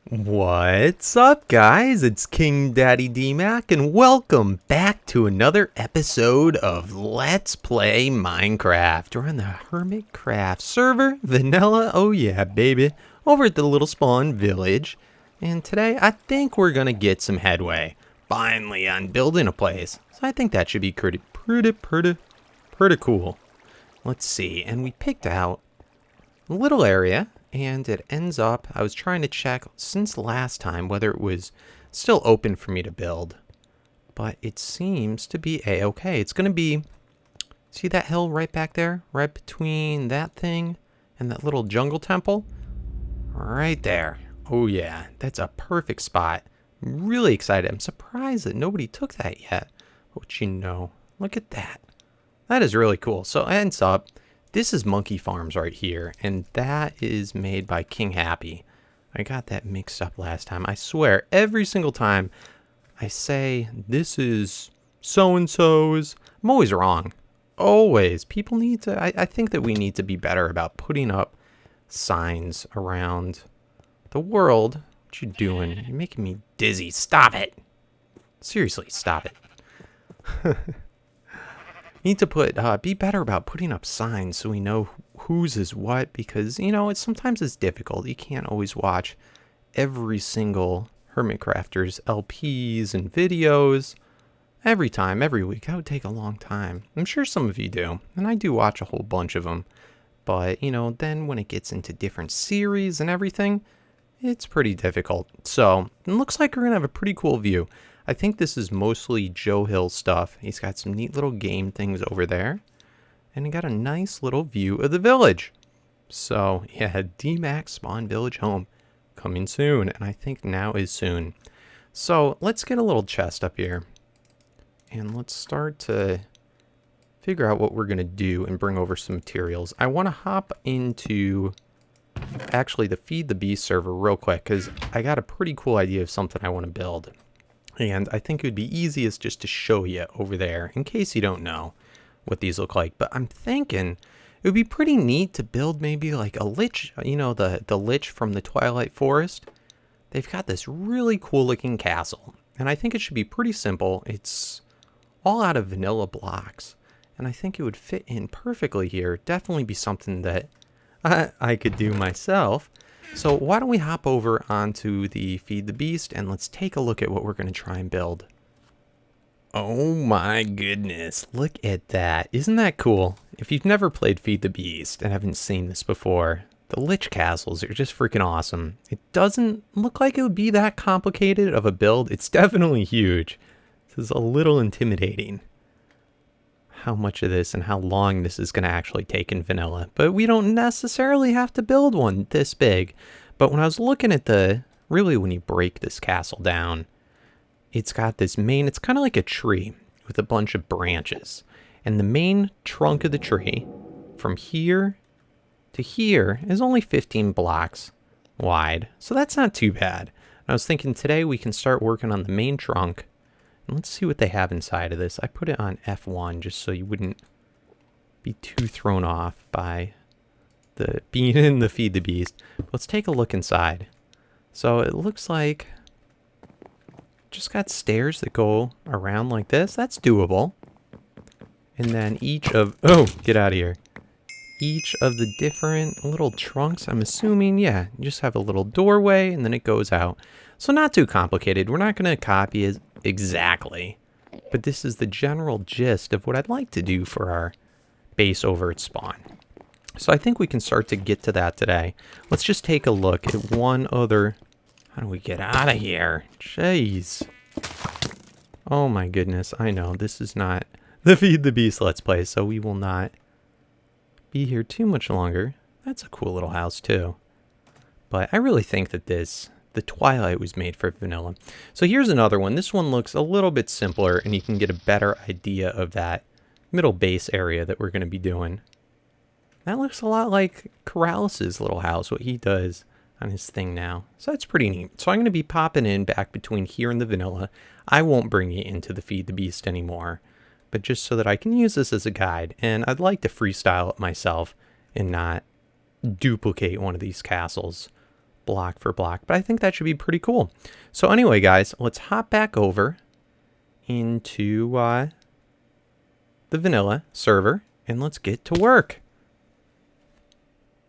What's up, guys? It's KingDaddyDMAC, and welcome back to another episode of Let's Play Minecraft. We're on the Hermitcraft server, vanilla, oh yeah, baby, over at the little spawn village. And today, I think we're gonna get some headway, finally, on building a place. So I think that should be pretty cool. Let's see, and we picked out a little area. And it ends up, I was trying to check since last time whether it was still open for me to build. But it seems to be a-okay. It's going to be, see that hill right back there? Right between that thing and that little jungle temple? Right there. Oh yeah, that's a perfect spot. I'm really excited. I'm surprised that nobody took that yet. But you know, look at that. That is really cool. So it ends up, this is Monkey Farms right here, and that is made by King Happy. I got that mixed up last time. I swear, every single time I say this is so-and-so's, I'm always wrong. Always. People need to, I think that we need to be better about putting up signs around the world. What you doing? You're making me dizzy. Stop it. Seriously, stop it. Need to put be better about putting up signs so we know whose is what, because you know sometimes it's difficult. You can't always watch every single Hermitcrafter's LPs and videos every week. That would take a long time. I'm sure some of you do, and I do watch a whole bunch of them, but you know, then when it gets into different series and everything, it's pretty difficult. So it looks like we're gonna have a pretty cool view. I think this is mostly JoeHills stuff. He's got some neat little game things over there. And he got a nice little view of the village. So, yeah, DMAC Spawn Village Home. Coming soon. And I think now is soon. So, let's get a little chest up here. And let's start to figure out what we're going to do and bring over some materials. I want to hop into actually the Feed the Beast server real quick, because I got a pretty cool idea of something I want to build. And I think it would be easiest just to show you over there in case you don't know what these look like. But I'm thinking it would be pretty neat to build maybe like a lich, you know, the lich from the Twilight Forest. They've got this really cool looking castle. And I think it should be pretty simple. It's all out of vanilla blocks. And I think it would fit in perfectly here. Definitely be something that I could do myself. So why don't we hop over onto the Feed the Beast and let's take a look at what we're going to try and build. Oh my goodness, look at that. Isn't that cool? If you've never played Feed the Beast and haven't seen this before, the Lich Castles are just freaking awesome. It doesn't look like it would be that complicated of a build. It's definitely huge. This is a little intimidating. How much of this and how long this is going to actually take in vanilla. But we don't necessarily have to build one this big. But when I was looking at really when you break this castle down, it's got this main, it's kind of like a tree with a bunch of branches. And the main trunk of the tree from here to here is only 15 blocks wide. So that's not too bad. And I was thinking today we can start working on the main trunk. Let's see what they have inside of this. I put it on F1 just so you wouldn't be too thrown off by the being in the Feed the Beast. Let's take a look inside. So it looks like just got stairs that go around like this. That's doable. And then each of, oh, get out of here. Each of the different little trunks, I'm assuming, yeah, you just have a little doorway and then it goes out. So not too complicated. We're not going to copy it exactly, but this is the general gist of what I'd like to do for our base over at spawn. So I think we can start to get to that today. Let's just take a look at one other. How do we get out of here? Jeez. Oh my goodness. I know this is not the Feed the Beast Let's Play, so we will not be here too much longer. That's a cool little house too. But I really think that the Twilight was made for vanilla. So here's another one. This one looks a little bit simpler and you can get a better idea of that middle base area that we're going to be doing. That looks a lot like Corralis's little house, what he does on his thing now. So that's pretty neat. So I'm going to be popping in back between here and the vanilla. I won't bring you into the Feed the Beast anymore, but just so that I can use this as a guide. And I'd like to freestyle it myself and not duplicate one of these castles. block for block. But I think that should be pretty cool. So anyway, guys, let's hop back over into the vanilla server, and let's get to work.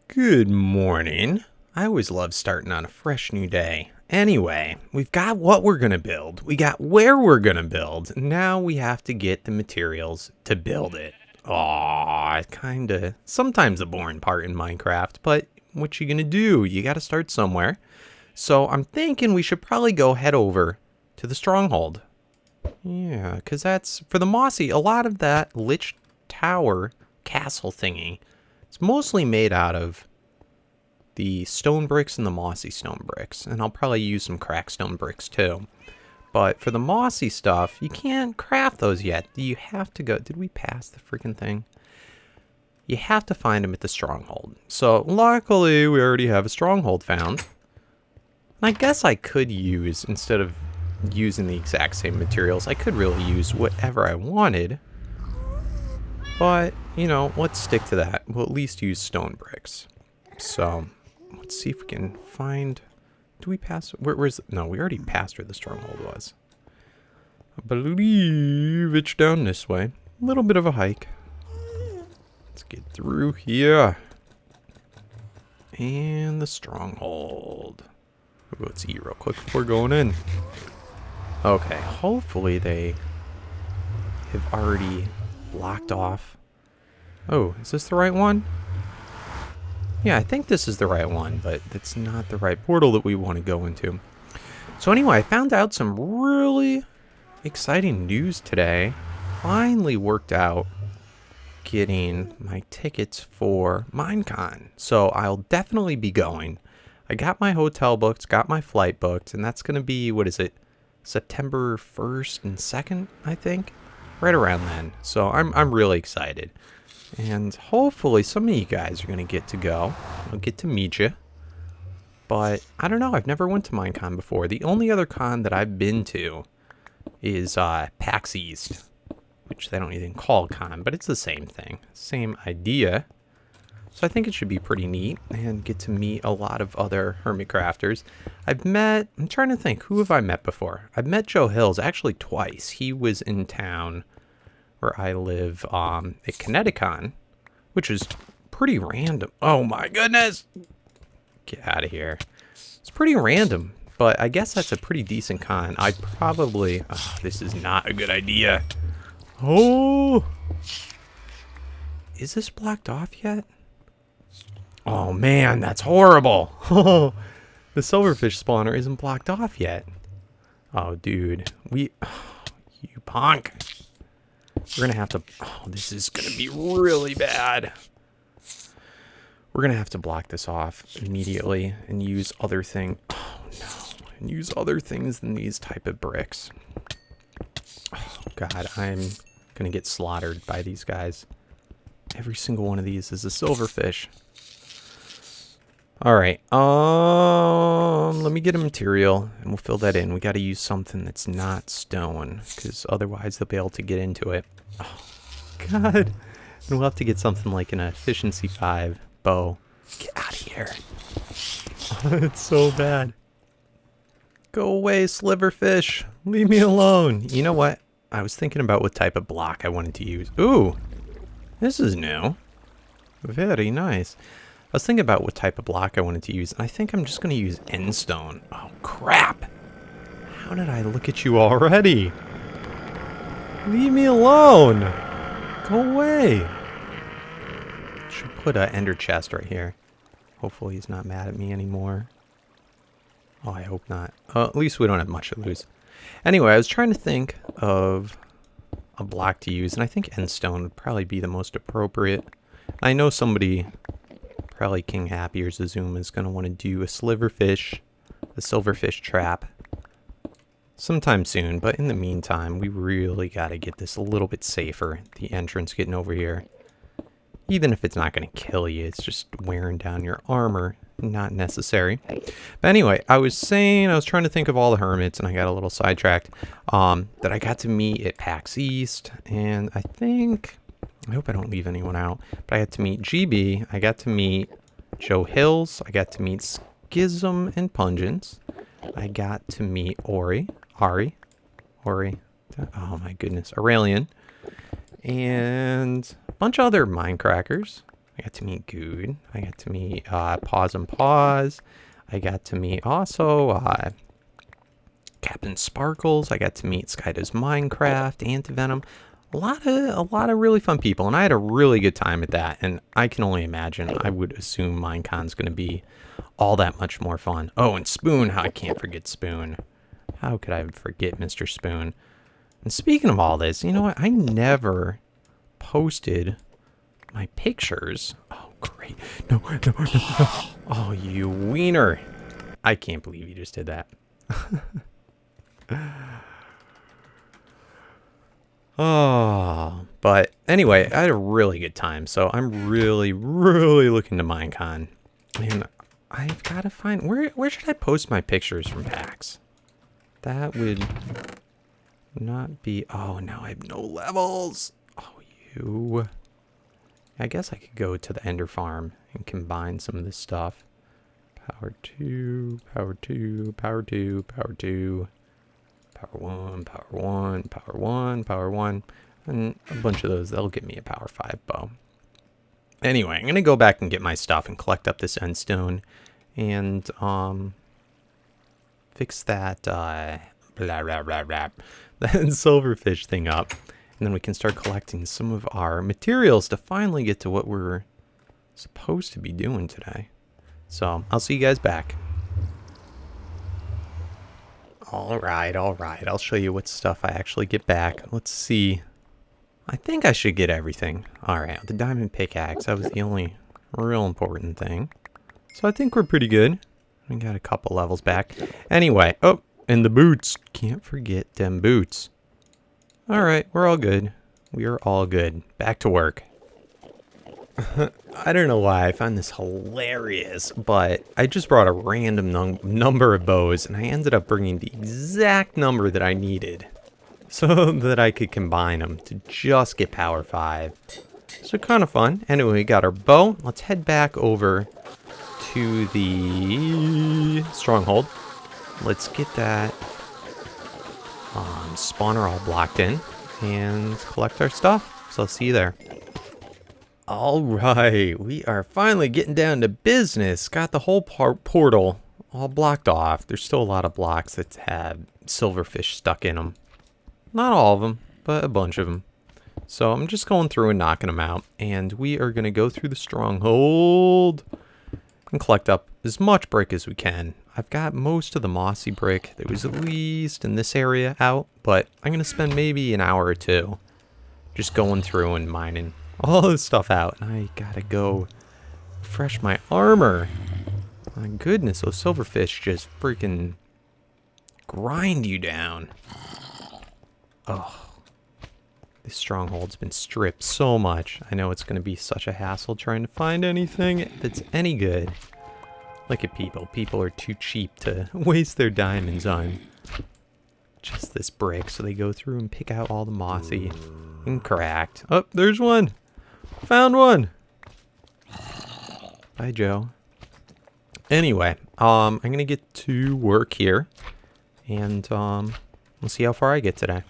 Good morning. I always love starting on a fresh new day. Anyway, we've got what we're going to build. We got where we're going to build. Now we have to get the materials to build it. Aw, kind of sometimes the boring part in Minecraft, but what you going to do? You got to start somewhere. So I'm thinking we should probably go head over to the stronghold. Yeah, because that's, for the mossy, a lot of that lich tower castle thingy, it's mostly made out of the stone bricks and the mossy stone bricks. And I'll probably use some cracked stone bricks too. But for the mossy stuff, you can't craft those yet. You have to go, did we pass the freaking thing? You have to find them at the stronghold. So luckily we already have a stronghold found. And I guess I could use, instead of using the exact same materials, I could really use whatever I wanted. But, you know, let's stick to that. We'll at least use stone bricks. So, let's see if we can find... Do we pass... Where's... No, we already passed where the stronghold was. I believe it's down this way. A little bit of a hike. Let's get through here. And the stronghold. Let's eat real quick before going in. Okay, hopefully they have already blocked off. Oh, is this the right one? Yeah, I think this is the right one, but it's not the right portal that we want to go into. So anyway, I found out some really exciting news today. Finally worked out getting my tickets for Minecon. So I'll definitely be going. I got my hotel booked, got my flight booked, and that's going to be, what is it? September 1st and 2nd, I think, right around then. So I'm really excited, and hopefully some of you guys are gonna get to go. I'll get to meet you, but I don't know. I've never went to Minecon before. The only other con that I've been to is PAX East, which they don't even call con, but it's the same thing, same idea. So I think it should be pretty neat and get to meet a lot of other Hermitcrafters. I'm trying to think, who have I met before? I've met JoeHills actually twice. He was in town where I live at KingDaddyDMAC, which is pretty random. Oh my goodness! Get out of here. It's pretty random, but I guess that's a pretty decent con. I'd probably... Oh, this is not a good idea. Oh! Is this blocked off yet? Oh man, that's horrible. The silverfish spawner isn't blocked off yet. Oh dude, you punk. We're gonna have to, oh, this is gonna be really bad. We're gonna have to block this off immediately and use other things. Oh no, and use other things than these type of bricks. Oh god, I'm gonna get slaughtered by these guys. Every single one of these is a silverfish. Alright, let me get a material and we'll fill that in. We gotta use something that's not stone, because otherwise they'll be able to get into it. Oh, God. And we'll have to get something like an efficiency 5 bow. Get out of here. Oh, it's so bad. Go away, sliverfish. Leave me alone. You know what? I was thinking about what type of block I wanted to use. Ooh, this is new. Very nice. I was thinking about what type of block I wanted to use, and I think I'm just going to use endstone. Oh, crap. How did I look at you already? Leave me alone. Go away. Should put an ender chest right here. Hopefully he's not mad at me anymore. Oh, I hope not. At least we don't have much to lose. Anyway, I was trying to think of a block to use, and I think endstone would probably be the most appropriate. I know somebody... Probably King Happy or Zazuma is going to want to do a silverfish trap sometime soon. But in the meantime, we really got to get this a little bit safer. The entrance getting over here. Even if it's not going to kill you, it's just wearing down your armor. Not necessary. But anyway, I was trying to think of all the hermits, and I got a little sidetracked. That I got to meet at PAX East, and I hope I don't leave anyone out, but I got to meet GB, I got to meet JoeHills, I got to meet Gizm and Pungence. I got to meet Ori. Oh my goodness. Aurelian. And a bunch of other Minecrackers. I got to meet Good. I got to meet Pause and Pause. I got to meet also Captain Sparkles. I got to meet Skydoes Minecraft, Antivenom. A lot of really fun people, and I had a really good time at that. And I can only imagine. I would assume Minecon's going to be all that much more fun. Oh, and Spoon. I can't forget Spoon. How could I forget Mr. Spoon? And speaking of all this, you know what? I never posted my pictures. Oh, great. No. Oh, you wiener. I can't believe you just did that. Oh, but anyway, I had a really good time. So I'm really, really looking to Minecon. And I've got to find... Where should I post my pictures from PAX? That would not be... Oh, now I have no levels. Oh, you... I guess I could go to the Ender Farm and combine some of this stuff. Power 2, Power 2, Power 2, Power 2, Power 1, Power 1, Power 1, Power 1, and a bunch of those. That'll get me a Power 5 bow. Anyway, I'm going to go back and get my stuff and collect up this endstone and fix that that silverfish thing up. And then we can start collecting some of our materials to finally get to what we're supposed to be doing today. So, I'll see you guys back. Alright. I'll show you what stuff I actually get back. Let's see. I think I should get everything. Alright, the diamond pickaxe. That was the only real important thing. So, I think we're pretty good. We got a couple levels back. Anyway, oh, and the boots. Can't forget them boots. Alright, we're all good. We are all good. Back to work. I don't know why I find this hilarious, but I just brought a random number of bows, and I ended up bringing the exact number that I needed so that I could combine them to just get Power 5. So kind of fun. Anyway, we got our bow. Let's head back over to the stronghold. Let's get that spawner all blocked in and collect our stuff. So I'll see you there. Alright, we are finally getting down to business. Got the whole portal all blocked off. There's still a lot of blocks that have silverfish stuck in them. Not all of them, but a bunch of them. So I'm just going through and knocking them out. And we are going to go through the stronghold and collect up as much brick as we can. I've got most of the mossy brick. There was at least in this area out, but I'm going to spend maybe an hour or two just going through and mining all this stuff out. And I got to go refresh my armor. My goodness, those silverfish just freaking grind you down. Oh, this stronghold's been stripped so much. I know it's going to be such a hassle trying to find anything that's any good. Look at people. People are too cheap to waste their diamonds on just this brick. So they go through and pick out all the mossy and cracked. Oh, there's one. Found one. Bye, Joe. Anyway, I'm going to get to work here. And we'll see how far I get today.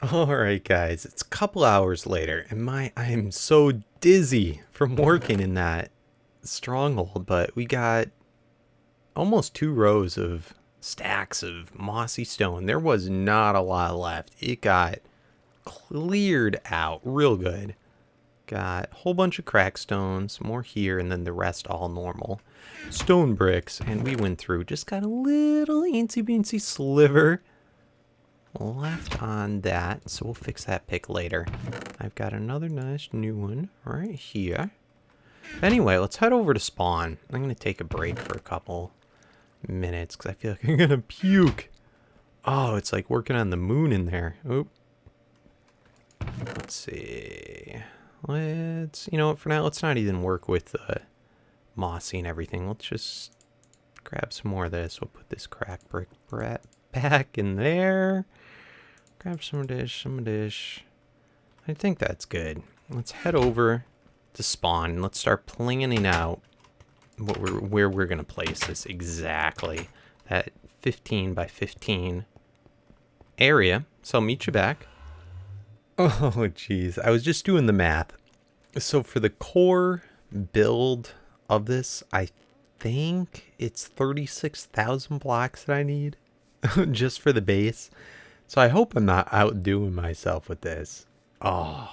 Alright, guys. It's a couple hours later. And I am so dizzy from working in that stronghold, but we got almost 2 rows of stacks of mossy stone. There was not a lot left. It got cleared out real good. Got a whole bunch of crack stones, more here, and then the rest all normal stone bricks. And we went through, just got a little eensy beensy sliver left on that, so we'll fix that pick later. I've got another nice new one right here. Anyway, let's head over to spawn. I'm going to take a break for a couple minutes because I feel like I'm going to puke. Oh, it's like working on the moon in there. Oop. Let's see. You know what, for now, let's not even work with the mossy and everything. Let's just grab some more of this. We'll put this crack brick back in there. Grab some of this, I think that's good. Let's head over to spawn and let's start plinging out where we're gonna place this exactly. That 15 by 15 area. So I'll meet you back. Oh, jeez. I was just doing the math. So for the core build of this, I think it's 36,000 blocks that I need just for the base. So I hope I'm not outdoing myself with this. Oh,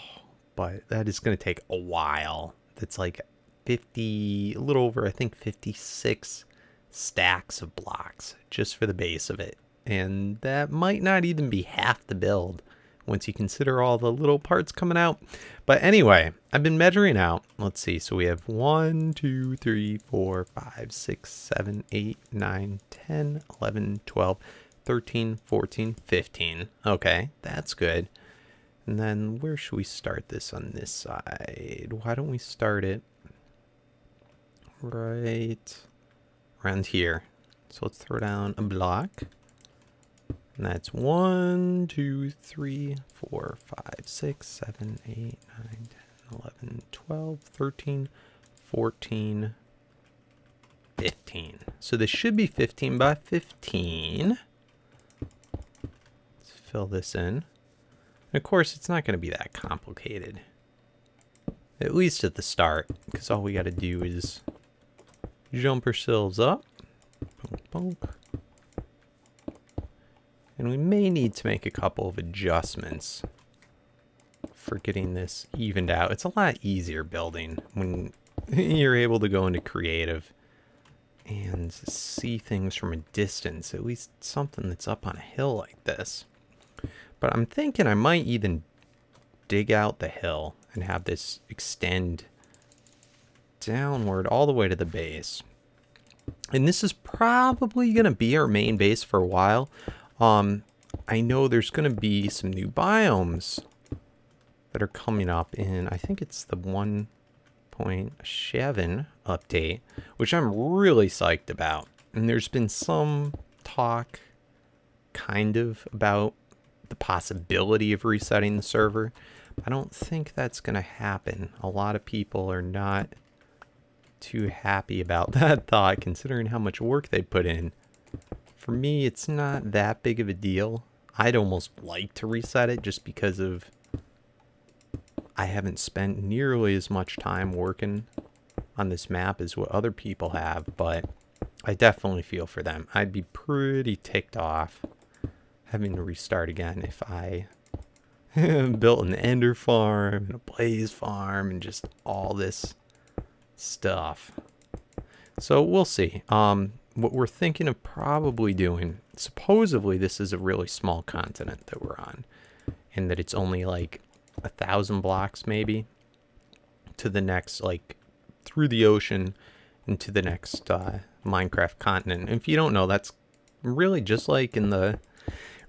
but that is going to take a while. That's like 50, a little over, I think 56 stacks of blocks just for the base of it. And that might not even be half the build once you consider all the little parts coming out. But anyway, I've been measuring out. Let's see. So we have 1, 2, 3, 4, 5, 6, 7, 8, 9, 10, 11, 12, 13, 14, 15. Okay, that's good. And then where should we start this on this side? Why don't we start it right around here? So let's throw down a block. And that's 1, 2, 3, 4, 5, 6, 7, 8, 9, 10, 11, 12, 13, 14, 15. So this should be 15 by 15. Let's fill this in. And of course, it's not going to be that complicated. At least at the start, because all we got to do is jump ourselves up. Bonk, bonk. And we may need to make a couple of adjustments for getting this evened out. It's a lot easier building when you're able to go into creative and see things from a distance, at least something that's up on a hill like this. But I'm thinking I might even dig out the hill and have this extend downward all the way to the base. And this is probably going to be our main base for a while. I know there's going to be some new biomes that are coming up in, I think it's the 1.7 update, which I'm really psyched about. And there's been some talk kind of about the possibility of resetting the server. I don't think that's going to happen. A lot of people are not too happy about that thought, considering how much work they put in. For me, it's not that big of a deal. I'd almost like to reset it just because of I haven't spent nearly as much time working on this map as what other people have, but I definitely feel for them. I'd be pretty ticked off having to restart again if I built an ender farm and a blaze farm and just all this stuff. So we'll see. What we're thinking of probably doing, supposedly this is a really small continent that we're on, and that it's only like 1,000 blocks maybe to the next, like through the ocean into the next Minecraft continent. And if you don't know, that's really just like in the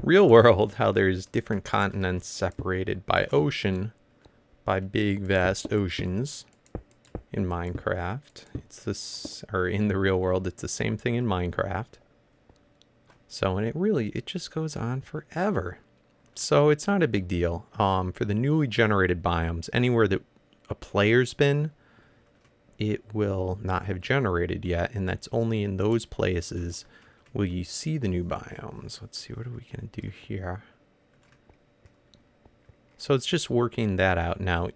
real world, how there's different continents separated by ocean, by big vast oceans. In Minecraft, it's this, or in the real world, it's the same thing in Minecraft. So, and it just goes on forever. So it's not a big deal. For the newly generated biomes, anywhere that a player's been, it will not have generated yet, and that's only in those places will you see the new biomes. Let's see, what are we gonna do here? So it's just working that out now.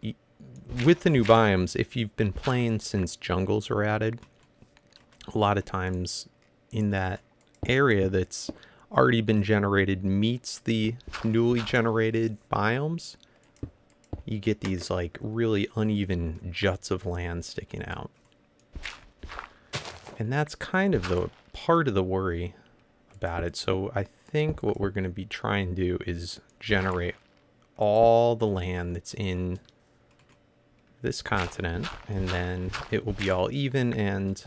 With the new biomes, if you've been playing since jungles were added, a lot of times in that area that's already been generated meets the newly generated biomes, you get these like really uneven juts of land sticking out. And that's kind of the part of the worry about it. So I think what we're going to be trying to do is generate all the land that's in this continent, and then it will be all even. And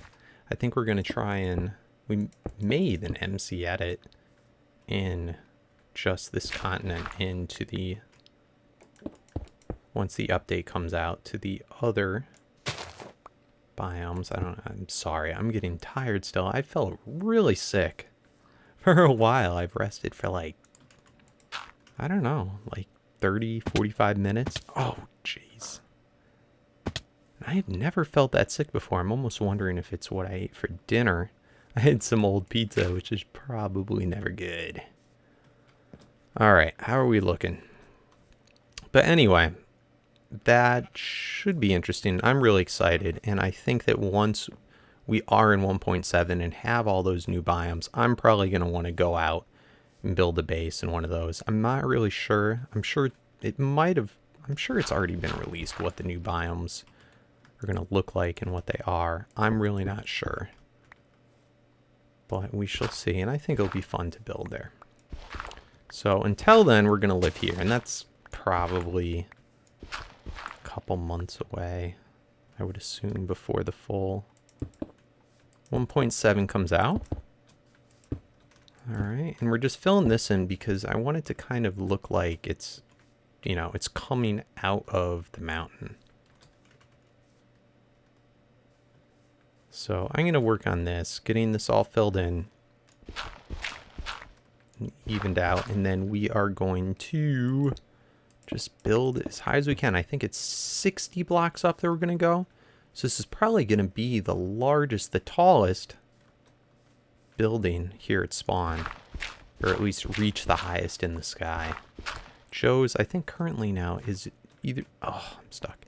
I think we're going to try and we may even MC edit in just this continent into the, once the update comes out, to the other biomes. I'm sorry, I'm getting tired still. I felt really sick for a while. I've rested for like, I don't know, like 30, 45 minutes. Oh, jeez. I have never felt that sick before. I'm almost wondering if it's what I ate for dinner. I had some old pizza, which is probably never good. All right, how are we looking? But anyway, that should be interesting. I'm really excited, and I think that once we are in 1.7 and have all those new biomes, I'm probably going to want to go out and build a base in one of those. I'm not really sure. I'm sure it's already been released what the new biomes are going to look like and what they are. I'm really not sure. But we shall see, and I think it'll be fun to build there. So until then, we're going to live here, and that's probably a couple months away, I would assume, before the full 1.7 comes out. All right, and we're just filling this in because I want it to kind of look like it's, you know, it's coming out of the mountain. So I'm going to work on this, getting this all filled in, evened out, and then we are going to just build as high as we can. I think it's 60 blocks up that we're going to go. So this is probably going to be the largest, the tallest building here at spawn, or at least reach the highest in the sky. Joe's, I think currently now is either, oh, I'm stuck.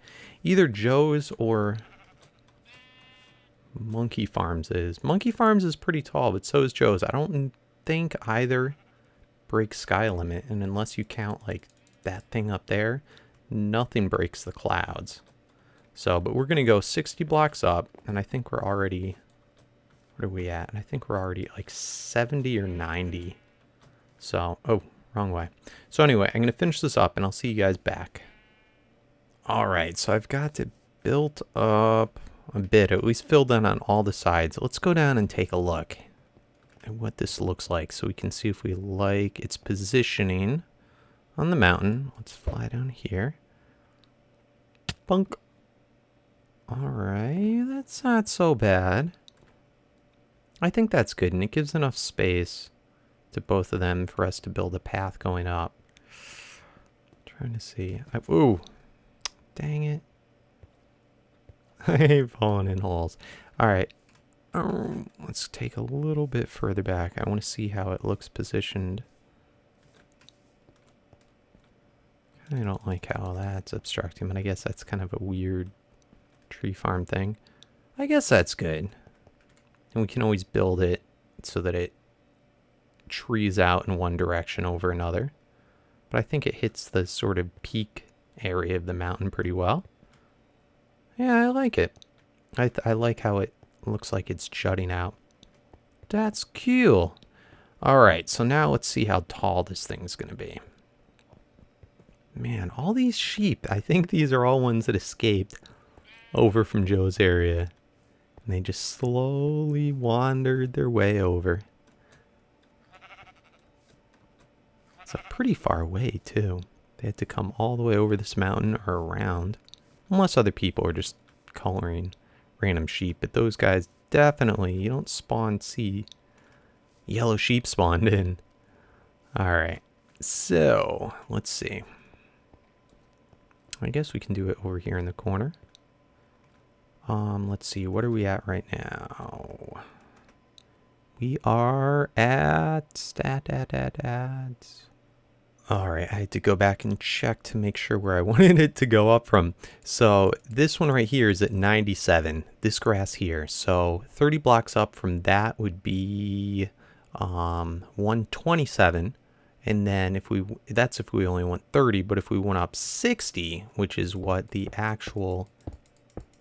Either Joe's or Monkey Farms is. Monkey Farms is pretty tall, but so is Joe's. I don't think either breaks sky limit, and unless you count like that thing up there, nothing breaks the clouds. So, but we're going to go 60 blocks up, and I think we're already, what are we at? And I think we're already at like 70 or 90. So, oh, wrong way. So anyway, I'm going to finish this up, and I'll see you guys back. All right, so I've got it built up a bit, at least filled in on all the sides. Let's go down and take a look at what this looks like so we can see if we like its positioning on the mountain. Let's fly down here. Bunk. All right, that's not so bad. I think that's good, and it gives enough space to both of them for us to build a path going up. Trying to see. Ooh, dang it. I've fallen in holes. All right, let's take a little bit further back. I want to see how it looks positioned. I don't like how that's obstructing, but I guess that's kind of a weird tree farm thing. I guess that's good. And we can always build it so that it trees out in one direction over another. But I think it hits the sort of peak area of the mountain pretty well. Yeah, I like it. I like how it looks like it's jutting out. That's cool. All right, so now let's see how tall this thing's going to be. Man, all these sheep, I think these are all ones that escaped over from Joe's area. And they just slowly wandered their way over. It's a pretty far away, too. They had to come all the way over this mountain or around. Unless other people are just coloring random sheep. But those guys definitely, you don't see yellow sheep spawned in. Alright, so let's see. I guess we can do it over here in the corner. Let's see, what are we at right now? We are at all right, I had to go back and check to make sure where I wanted it to go up from. So this one right here is at 97, this grass here. So 30 blocks up from that would be 127. And then that's if we only want 30, but if we went up 60, which is what the actual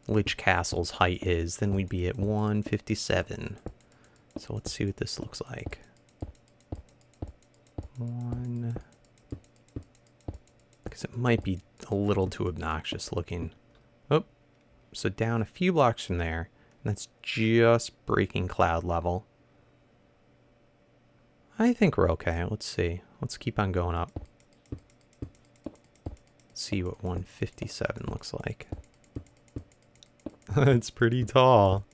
Lich Castle's height is, then we'd be at 157. So let's see what this looks like. Because it might be a little too obnoxious looking. Oh, so down a few blocks from there, and that's just breaking cloud level. I think we're okay. Let's see. Let's keep on going up. See what 157 looks like. It's pretty tall.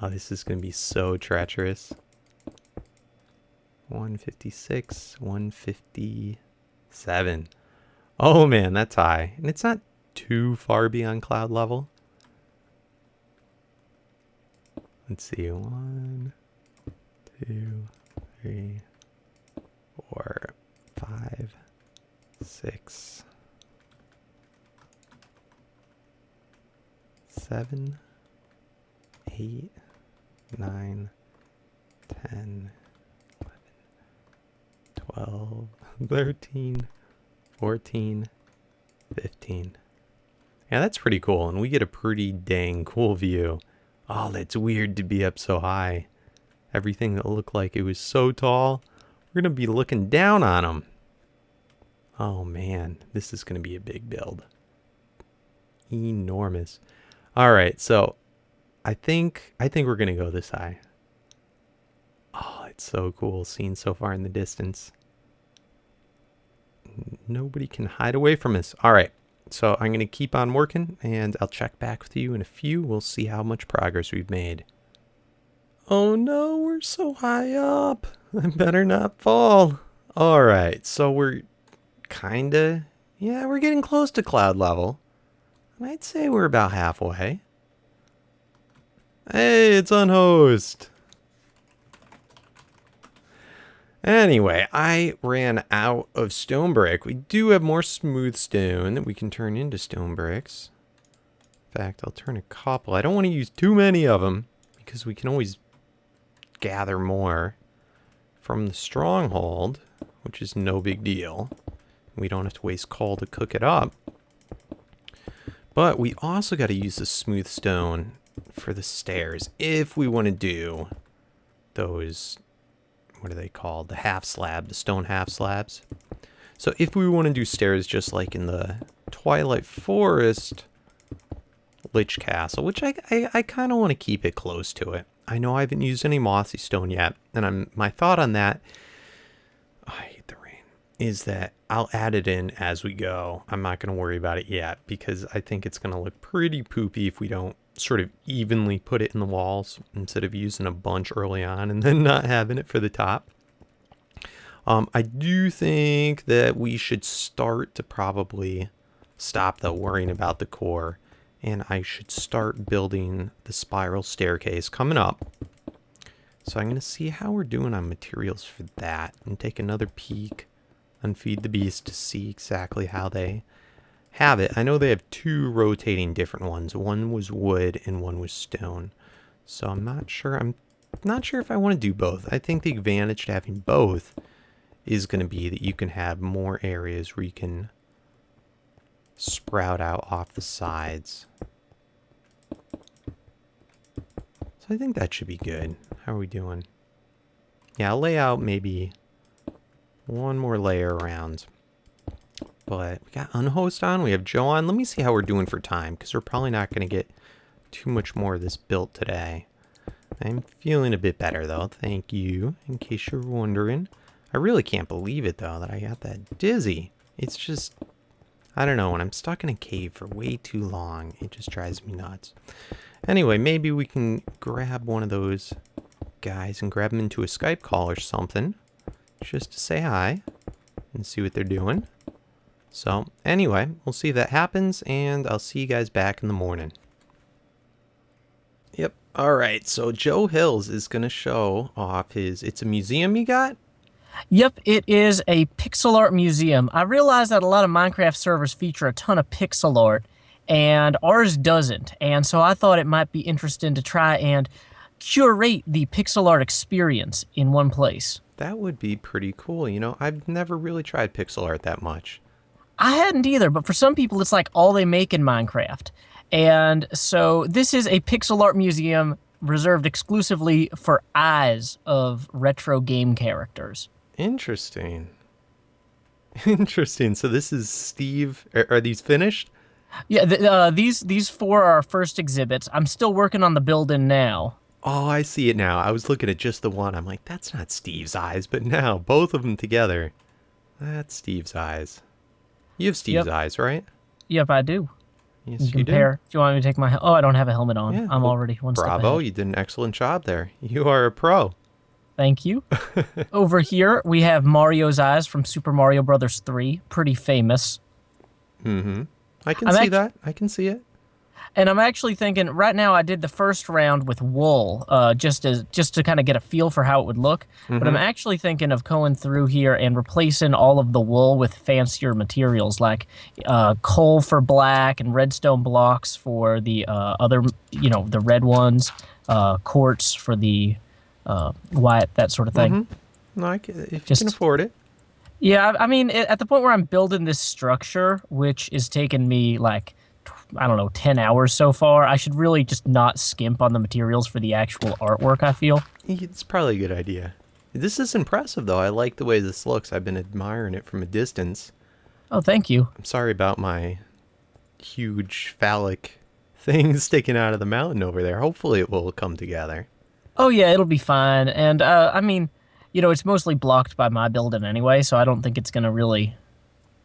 Oh, this is going to be so treacherous. 156, 157. Oh man, that's high. And it's not too far beyond cloud level. Let's see. 1, 2, 3, 4, 5, 6, 7, 8, 9, 10, 11, 12, 13, 14, 15. Yeah, that's pretty cool. And we get a pretty dang cool view. Oh, that's weird to be up so high. Everything that looked like it was so tall, we're going to be looking down on them. Oh man, this is going to be a big build. Enormous. All right, so I think we're going to go this high. Oh, it's so cool seeing so far in the distance. Nobody can hide away from us. All right, so I'm going to keep on working, and I'll check back with you in a few. We'll see how much progress we've made. Oh no, we're so high up. I better not fall. All right, so we're we're getting close to cloud level. And I'd say we're about halfway. Hey, it's Unhost. Anyway, I ran out of stone brick. We do have more smooth stone that we can turn into stone bricks. In fact, I'll turn a couple. I don't want to use too many of them because we can always gather more from the stronghold, which is no big deal. We don't have to waste coal to cook it up. But we also got to use the smooth stone for the stairs if we want to do those, what are they called? The half slab, the stone half slabs. So if we want to do stairs just like in the Twilight Forest Lich Castle, which I kind of want to keep it close to it. I know I haven't used any mossy stone yet, and my thought on that, I hate the rain, is that I'll add it in as we go. I'm not going to worry about it yet because I think it's going to look pretty poopy if we don't sort of evenly put it in the walls instead of using a bunch early on and then not having it for the top. I do think that we should start to probably stop though worrying about the core, and I should start building the spiral staircase coming up. So I'm going to see how we're doing on materials for that and take another peek on Feed the Beast to see exactly how they have it. I know they have 2 rotating different ones. One was wood and one was stone. So I'm not sure if I want to do both. I think the advantage to having both is going to be that you can have more areas where you can sprout out off the sides. So I think that should be good. How are we doing? Yeah, I'll lay out maybe one more layer around. But we got Unhost on, we have Joe on. Let me see how we're doing for time, because we're probably not going to get too much more of this built today. I'm feeling a bit better, though. Thank you, in case you're wondering. I really can't believe it, though, that I got that dizzy. It's just, I don't know, when I'm stuck in a cave for way too long, it just drives me nuts. Anyway, maybe we can grab one of those guys and grab them into a Skype call or something, just to say hi and see what they're doing. So, anyway, we'll see if that happens, and I'll see you guys back in the morning. Yep, alright, so JoeHills is going to show off it's a museum you got? Yep, it is a pixel art museum. I realize that a lot of Minecraft servers feature a ton of pixel art, and ours doesn't. And so I thought it might be interesting to try and curate the pixel art experience in one place. That would be pretty cool. You know, I've never really tried pixel art that much. I hadn't either, but for some people, it's like all they make in Minecraft. And so this is a pixel art museum reserved exclusively for eyes of retro game characters. Interesting. Interesting. So this is Steve. Are these finished? Yeah, these 4 are our first exhibits. I'm still working on the build-in now. Oh, I see it now. I was looking at just the one. I'm like, that's not Steve's eyes. But now, both of them together, that's Steve's eyes. You have Steve's eyes, right? Yep, I do. Yes, you do. Do you want me to take my... Oh, I don't have a helmet on. Yeah, I'm already one step ahead. Bravo, you did an excellent job there. You are a pro. Thank you. Over here, we have Mario's eyes from Super Mario Bros. 3. Pretty famous. Mm-hmm. I can I'm see actually that. I can see it. And I'm actually thinking right now I did the first round with wool, just to kind of get a feel for how it would look. But I'm Mm-hmm. actually thinking of going through here and replacing all of the wool with fancier materials like coal for black and redstone blocks for the other, the red ones, quartz for the white, that sort of thing. Mm-hmm. No, if you can Just afford it. yeah, I mean, at the point where I'm building this structure, which is taking me like, I don't know, 10 hours so far, I should really just not skimp on the materials for the actual artwork, I feel. It's probably a good idea. This is impressive, though. I like the way this looks. I've been admiring it from a distance. Oh, thank you. I'm sorry about my huge phallic thing sticking out of the mountain over there. Hopefully it will come together. Oh, yeah, it'll be fine. And, I mean, it's mostly blocked by my building anyway, so I don't think it's going to really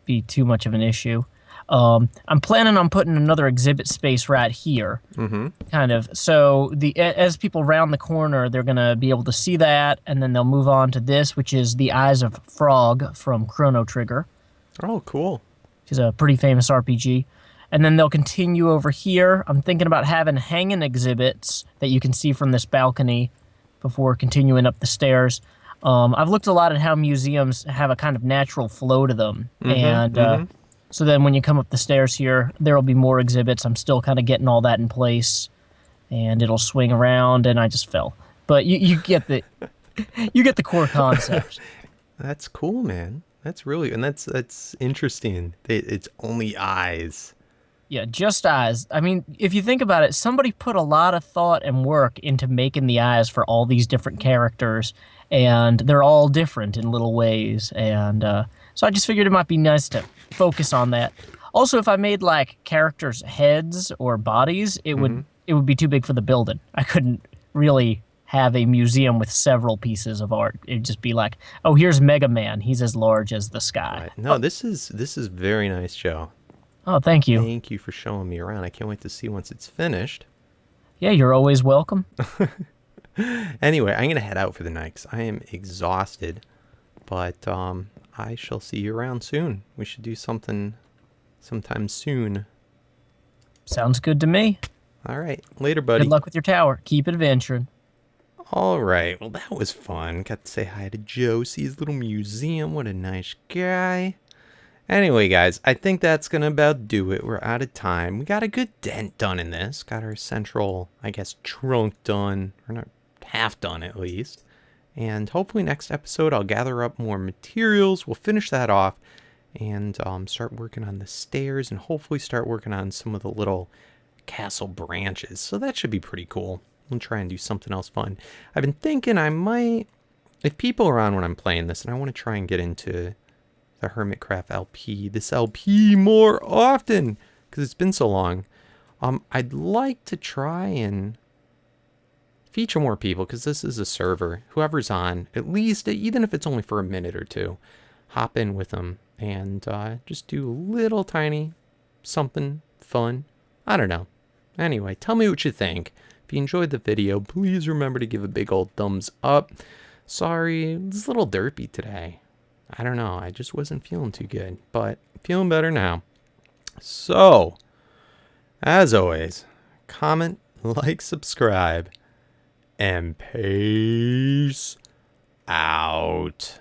be too much of an issue. I'm planning on putting another exhibit space right here, Mm-hmm. kind of. So as people round the corner, they're gonna be able to see that, and then they'll move on to this, which is the Eyes of Frog from Chrono Trigger, Oh, cool. which is a pretty famous RPG. And then they'll continue over here. I'm thinking about having hanging exhibits that you can see from this balcony before continuing up the stairs. I've looked a lot at how museums have a kind of natural flow to them, Mm-hmm. and Mm-hmm. so then when you come up the stairs here, there will be more exhibits. I'm still kind of getting all that in place, and it'll swing around, and I just fell. But you get the you get the core concept. That's cool, man. That's interesting. It's only eyes. Yeah, just eyes. I mean, if you think about it, somebody put a lot of thought and work into making the eyes for all these different characters, and they're all different in little ways. And so I just figured it might be nice to focus on that. Also, if I made like characters' heads or bodies, Mm-hmm. it would be too big for the building. I couldn't really have a museum with several pieces of art. It'd just be like, oh, here's Mega Man. He's as large as the sky. Right. No, this is very nice, Joe. Oh, thank you. Thank you for showing me around. I can't wait to see once it's finished. Yeah, you're always welcome. Anyway, I'm gonna head out for the night 'cause I am exhausted. But I shall see you around soon. We should do something sometime soon. Sounds good to me. All right, later, buddy. Good luck with your tower. Keep adventuring. All right, well that was fun. Got to say hi to Joe, see his little museum. What a nice guy. Anyway, guys, I think that's going to about do it. We're out of time. We got a good dent done in this. Got our central, I guess, trunk done. Or not half done, at least. And hopefully next episode, I'll gather up more materials. We'll finish that off. And start working on the stairs. And hopefully start working on some of the little castle branches. So that should be pretty cool. We'll try and do something else fun. I've been thinking I might... If people are on when I'm playing this, and I want to try and get into... the Hermitcraft this LP more often because it's been so long. I'd like to try and feature more people because this is a server. Whoever's on, at least, even if it's only for a minute or two, hop in with them and just do a little tiny something fun. I don't know. Anyway, tell me what you think. If you enjoyed the video, please remember to give a big old thumbs up. Sorry, it's a little derpy today. I don't know. I just wasn't feeling too good, but feeling better now. So, as always, comment, like, subscribe, and peace out.